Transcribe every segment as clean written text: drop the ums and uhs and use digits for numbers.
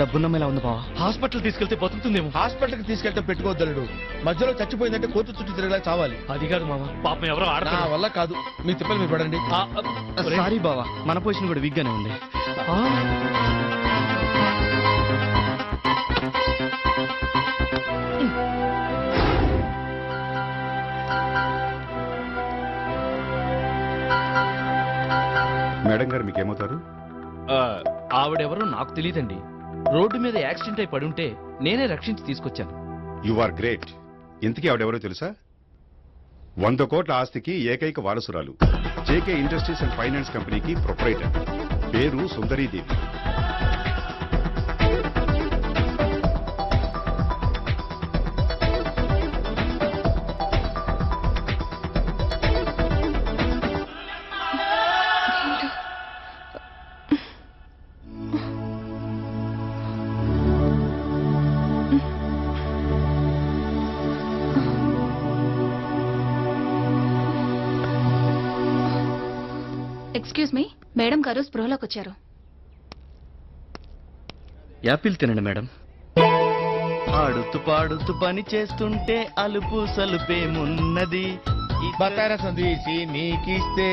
డబ్బున్న ఎలా ఉంది బావా? హాస్పిటల్ తీసుకెళ్తే బతుకుతుందేమో. హాస్పిటల్కి తీసుకెళ్తే పెట్టుకోవద్దలుడు. మధ్యలో చచ్చిపోయిందంటే కోర్టు చుట్టూ తిరగలా చావాలి. అది కాదు మామ, పాపం ఎవరో నా ఆడతా వల్ల కాదు. మీ తిప్పలు మీరు పడండి. సారీ బావా, మన పొజిషన్ కూడా వీక్ గానే ఉంది. మేడం గారు మీకేమవుతారు? ఆవిడెవరో నాకు తెలియదండి. రోడ్డు మీద యాక్సిడెంట్ అయి పడుంటే నేనే రక్షించి తీసుకొచ్చాను. You are great. ఇంతకీ ఆవిడెవరో తెలుసా? 100 కోట్ల ఆస్తికి ఏకైక వారసురాలు. జేకే ఇండస్ట్రీస్ అండ్ ఫైనాన్స్ కంపెనీకి ప్రొపరైటర్. పేరు సుందరీదేవి. ఎక్స్క్యూజ్ మీ, మేడం గారు స్పృహలోకి వచ్చారు. యాపిల్ తినండి మేడం. ఆడుతూ పాడుతూ పని చేస్తుంటే అలుపు సలుపేమున్నది. బతారసం తీసి నీకిస్తే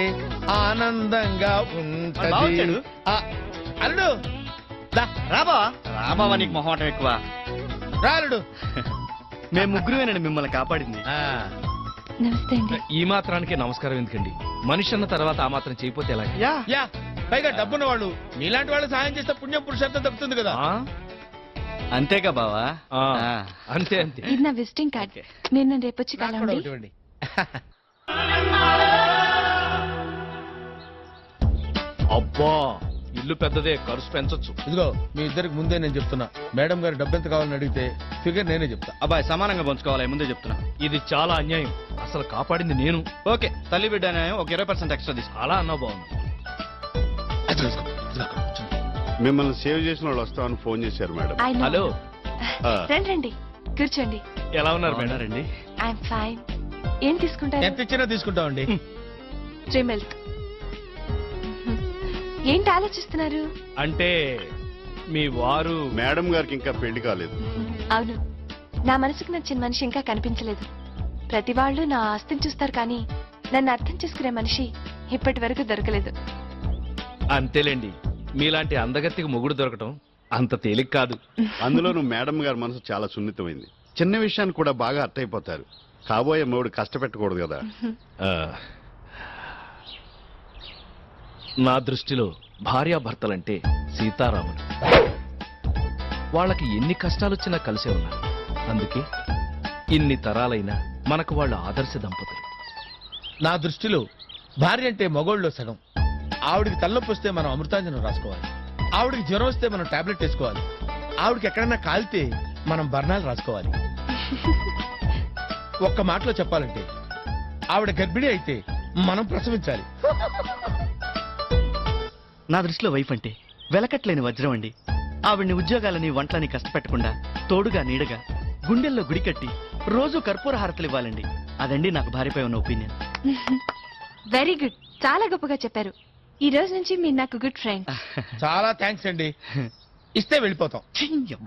ఆనందంగా ఉంటది. అల్లుడు రాబా రాబావా, నీకు మొహమాటం ఎక్కువ. రాలుడు. మేము ముగ్గురువేనండి మిమ్మల్ని కాపాడింది. నమస్తే అండి. ఈ మాత్రానికే నమస్కారం ఎందుకండి? మనిషి అన్న తర్వాత ఆ మాత్రం చేయకపోతే ఎలా? యా పైగా డబ్బున్న వాళ్ళు మీలాంటి వాళ్ళు సాయం చేస్తే పుణ్యం పురుషార్థం దక్కుతుంది కదా. అంతేగా బావా? అంతే అంతే. ఇది నా విజిటింగ్ కార్డ్. మీరు నన్ను రేపు వచ్చి కలవండి. ఇవ్వండి. అబ్బా, ఇల్లు పెద్దదే, ఖర్చు పెంచొచ్చు. ఇదిగో మీ ఇద్దరికి ముందే నేను చెప్తున్నా, మేడం గారు డబ్బు ఎంత కావాలని అడిగితే ఫిగర్ నేనే చెప్తా. అబ్బాయి సమానంగా పంచుకోవాలి, ముందే చెప్తున్నా. ఇది చాలా అన్యాయం. అసలు కాపాడింది నేను. ఓకే, తల్లి బిడ్డ న్యాయం, ఒక 20% ఎక్స్ట్రా తీసుకో. అలా అన్నా బాగుంది. మిమ్మల్ని సేవ్ చేసిన వాళ్ళు వస్తామని ఫోన్ చేశారు మేడం. హలో, రండి రండి, కూర్చోండి. ఎలా ఉన్నారు మేడం? రండి. I'm fine. ఏం తీసుకుంటారు? ఎంత ఇచ్చినా తీసుకుంటామండి. 3 మిల్క్. ఏంటి ఆలోచిస్తున్నారు? అంటే మీ వారు? మేడం గారికి ఇంకా పెళ్లి కాలేదు. అవును, నా మనసుకు నచ్చిన మనిషి ఇంకా కనిపించలేదు. ప్రతి వాళ్ళు నా ఆస్తిని చూస్తారు, కానీ నన్ను అర్థం చేసుకునే మనిషి ఇప్పటి వరకు దొరకలేదు. అంతేలేండి, మీలాంటి అందగత్తికి మొగుడు దొరకటం అంత తేలిక కాదు. అందులోనూ మేడం గారి మనసు చాలా సున్నితమైంది. చిన్న విషయాన్ని కూడా బాగా అర్థమైపోతారు. కాబోయే మొగుడు కష్టపెట్టకూడదు కదా. నా దృష్టిలో భార్యాభర్తలంటే సీతారాములు. వాళ్ళకి ఎన్ని కష్టాలొచ్చినా కలిసే ఉన్నారు. అందుకే ఇన్ని తరాలైనా మనకు వాళ్ళు ఆదర్శ దంపతులు. నా దృష్టిలో భార్య అంటే మగోళ్ళలో సగం. ఆవిడికి తలనొప్పి వస్తే మనం అమృతాంజనం రాసుకోవాలి. ఆవిడికి జ్వరం వస్తే మనం టాబ్లెట్ వేసుకోవాలి. ఆవిడికి ఎక్కడైనా కాలితే మనం బర్ణాలు రాసుకోవాలి. ఒక్క మాటలో చెప్పాలంటే ఆవిడ గర్భిణి అయితే మనం ప్రసవించాలి. నా దృష్టిలో వైఫ్ అంటే వెలకట్లేని వజ్రం అండి. ఆవిడ్ని ఉద్యోగాలని వంటలని కష్టపెట్టకుండా తోడుగా నీడగా గుండెల్లో గుడి కట్టి రోజు కర్పూర హారతలు ఇవ్వాలండి. అదండి నాకు భార్యపై ఉన్న ఒపీనియన్. వెరీ గుడ్, చాలా గొప్పగా చెప్పారు. ఈ రోజు నుంచి మీరు నాకు గుడ్ ఫ్రెండ్. చాలా థ్యాంక్స్ అండి. ఇస్తే వెళ్ళిపోతాం.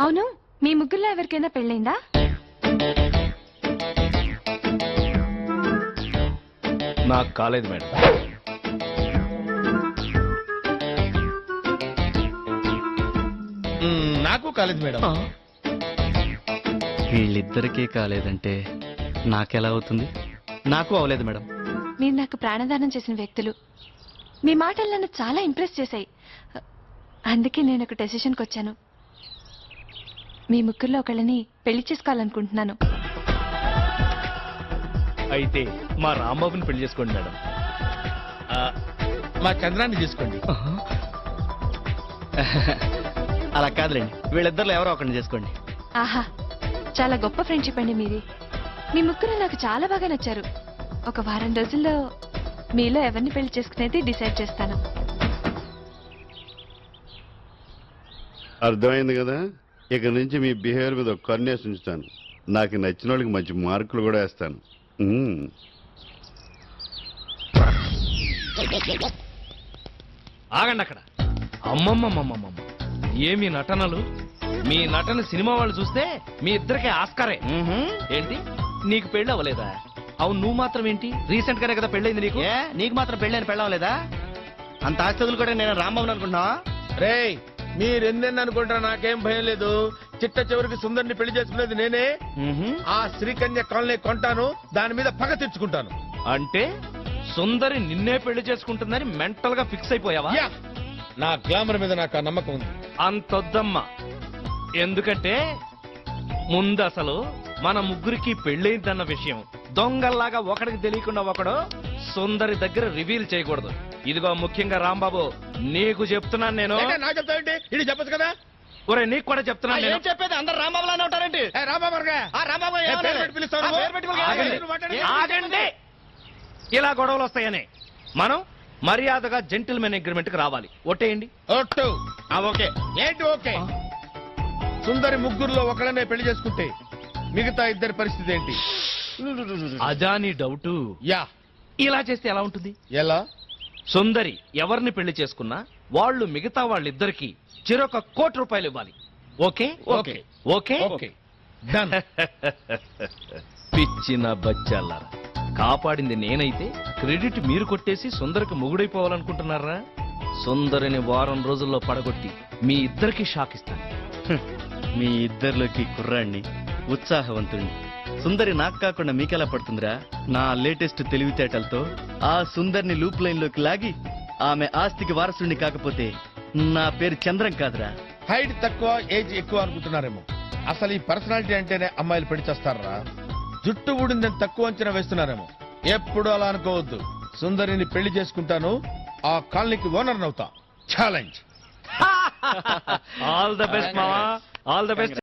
అవును, మీ ముగ్గురులో ఎవరికైనా పెళ్ళైందా? నాకు కాలేదు మేడం. నాకు కాలేదు మేడం. వీళ్ళిద్దరికీ కాలేదంటే నాకెలా అవుతుంది? నాకు అవలేదు మేడం. మీరు నాకు ప్రాణదానం చేసిన వ్యక్తులు. మీ మాటలు నన్ను చాలా ఇంప్రెస్ చేశాయి. అందుకే నేను ఒక డెసిషన్కి వచ్చాను. మీ ముగ్గురులో ఒకళ్ళని పెళ్లి చేసుకోవాలనుకుంటున్నాను. అయితే మా రాంబాబుని పెళ్లి చేసుకోండి మేడం. మా చంద్రాన్ని తీసుకోండి. అలా కాదులేండి, వీళ్ళిద్దరిలో ఎవరో ఒకరిని చేసుకోండి. ఆహా, చాలా గొప్ప ఫ్రెండ్షిప్ అండి మీది. మీ ముగ్గురు నాకు చాలా బాగా నచ్చారు. ఒక వారం రోజుల్లో మీలో ఎవరిని పెళ్లి చేసుకునేది డిసైడ్ చేస్తాను. అర్థమైంది కదా. ఇక నుంచి మీ బిహేవియర్ మీద ఒక కన్నేసి ఉంచుతాను. నాకు నచ్చిన వాళ్ళకి మంచి మార్కులు కూడా వేస్తాను. ఆగండి అక్కడ. అమ్మమ్మమ్మమ్మమ్మ, ఏమి నటనలు! మీ నటన సినిమా వాళ్ళు చూస్తే మీ ఇద్దరికే ఆస్కారే. ఏంటి నీకు పెళ్ళి అవ్వలేదా? అవును, నువ్వు మాత్రం ఏంటి? రీసెంట్ గానే కదా పెళ్ళైంది నీకు. ఏ నీకు మాత్రం పెళ్ళని పెళ్ళవలేదా? అంత ఆస్తులు కూడా నేను రాంబాబుని అనుకుంటున్నా. రేయ్ మీరెందెన్ని అనుకుంటారా, నాకేం భయం లేదు. చిట్ట చివరికి సుందరిని పెళ్లి చేసుకునేది నేనే. ఆ శ్రీకన్య కాలనీ కొంటాను, దాని మీద పగ తెచ్చుకుంటాను. అంటే సుందరి నిన్నే పెళ్లి చేసుకుంటుందని మెంటల్ గా ఫిక్స్ అయిపోయావా? యా, నా గ్లామర్ మీద నాకు ఆ నమ్మకం ఉంది. అంతొద్దమ్మా. ఎందుకంటే ముందు అసలు మన ముగ్గురికి పెళ్ళైందన్న విషయం దొంగల్లాగా ఒకడికి తెలియకుండా ఒకడు సుందరి దగ్గర రివీల్ చేయకూడదు. ఇదిగో ముఖ్యంగా రాంబాబు, నీకు చెప్తున్నాను నేను. ఏంటి నాకు చెప్తావేంటి? ఇది చెప్పచ్చు కదా. ఒరే నీకు కూడా చెప్తున్నాను నేను. చెప్పేది అందరు రాంబాబులానే ఉంటారండి. ఏ రాంబాబు గారుగా? రాంబాబు ఏ పేరు పెట్టి పిలుస్తావు నువ్వు? ఆగండి. ఆగండి. ఇలా గొడవలు వస్తాయని మనం మర్యాదగా జెంటిల్మెన్ అగ్రిమెంట్ కి రావాలి. ఒట్టేయండి. ఒట్టు. ఓకే. ఏంటి ఓకే? సుందరి ముగ్గురులో ఒకళ్ళనే పెళ్లి చేసుకుంటే మిగతా ఇద్దరి పరిస్థితి ఏంటి? అదా నీ డౌటు? యా. ఇలా చేస్తే ఎలా ఉంటుంది? ఎలా? సుందరి ఎవరిని పెళ్లి చేసుకున్నా వాళ్ళు మిగతా వాళ్ళిద్దరికి చెరొక ₹1,00,00,000 ఇవ్వాలి. Okay okay. Okay okay done. పిచ్చిన బచ్చాలారా, కాపాడింది నేనైతే క్రెడిట్ మీరు కొట్టేసి సుందరికి మొగుడైపోవాలనుకుంటున్నారా? సుందరిని వారం రోజుల్లో పడగొట్టి మీ ఇద్దరికి షాక్ ఇస్తాను. మీ ఇద్దరిలోకి కుర్రాణ్ణి, ఉత్సాహవంతుణ్ణి. సుందరి నాకు కాకుండా మీకెలా పడుతుందిరా? నా లేటెస్ట్ తెలివితేటలతో ఆ సుందరిని లూప్ లైన్ లోకి లాగి ఆమె ఆస్తికి వారసుడిని కాకపోతే నా పేరు చంద్రం కాదురా. హైట్ తక్కువ ఏజ్ ఎక్కువ అనుకుంటున్నారేమో. అసలు ఈ పర్సనాలిటీ అంటేనే అమ్మాయిలు పెళ్లి చేస్తారా? జుట్టు ఊడిందని తక్కువ అంచనా వేస్తున్నారేమో. ఎప్పుడు అలా అనుకోవద్దు. సుందరిని పెళ్లి చేసుకుంటాను, ఆ కాలనీకి ఓనర్ అవుతా. ఛాలెంజ్. ఆల్ ద బెస్ట్ మావా, ఆల్ ద బెస్ట్.